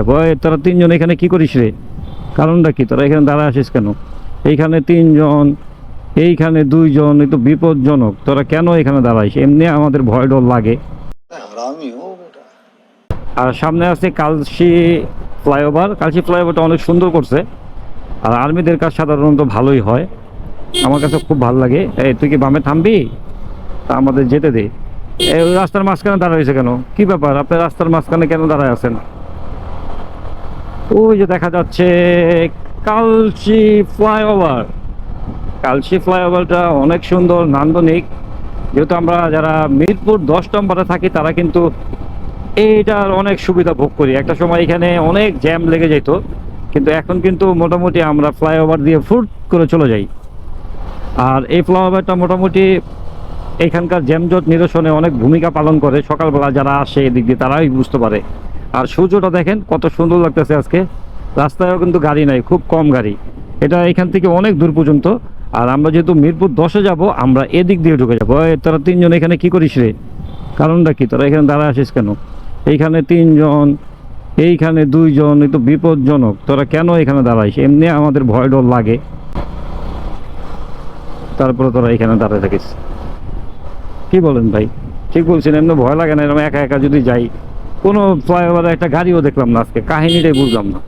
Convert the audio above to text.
যাবো। তোরা তিনজন এখানে কি করিস রে? কারণটা কি? তোরা এখানে দাঁড়ায় আসিস কেন? এইখানে তিনজন, এইখানে দুইজন, এ তো বিপজ্জনক। তোরা কেন এখানে দাঁড়াইস? এমনি আমাদের ভয় ডর লাগে। আর সামনে আছে কালশি ফ্লাইওভার। কালশি ফ্লাইওভারটা অনেক সুন্দর করছে। আর আর্মিদের কাজ সাধারণত ভালোই হয়, আমার কাছে খুব ভালো লাগে। এই তুই কি বামে থামবি? তা আমাদের যেতে দে। এই রাস্তার মাঝখানে দাঁড়াইছে কেন? কি ব্যাপার, আপনি রাস্তার মাঝখানে কেন দাঁড়ায় আছেন? ওই যে দেখা যাচ্ছে কালশি ফ্লাইওভার। কালশি ফ্লাইওভারটা অনেক সুন্দর, নান্দনিক। যেহেতু আমরা যারা মিরপুর 10 নম্বরে থাকি তারা কিন্তু এইটার অনেক সুবিধা ভোগ করি। একটা সময় এখানে অনেক জ্যাম লেগে যেত, কিন্তু এখন কিন্তু মোটামুটি আমরা ফ্লাইওভার দিয়ে ফুট করে চলে যাই। আর এই ফ্লাইওভারটা মোটামুটি এখানকার জ্যামজট নিরসনে অনেক ভূমিকা পালন করে। সকালবেলা যারা আসে এদিক দিয়ে তারাই বুঝতে পারে। আর সূর্যটা দেখেন কত সুন্দর লাগতেছে আজকে। রাস্তায়ও কিন্তু গাড়ি নাই, খুব কম গাড়ি। এটা এখান থেকে অনেক দূর পর্যন্ত। আর আমরা যেহেতু মিরপুর 10-এ যাবো, আমরা এদিক দিয়ে ঢুকে যাবো। তোরা তিনজন এখানে কি করিস রে? কারণটা কি? তোরা এখানে দাঁড়ায় আসিস কেন? এইখানে তিনজন, এইখানে দুইজন, এ তো বিপজ্জনক। তোরা কেন এখানে দাঁড়াইস? এমনি আমাদের ভয় ডর লাগে, তারপরে তোরা এখানে দাঁড়ায় থাকিস। কি বলেন ভাই? ঠিক বলছেন, এমনি ভয় লাগে না এরকম একা একা যদি যাই? কোনো ফ্লাইওভারে একটা গাড়িও দেখলাম না আজকে, কাহিনীটাই বুঝলাম না।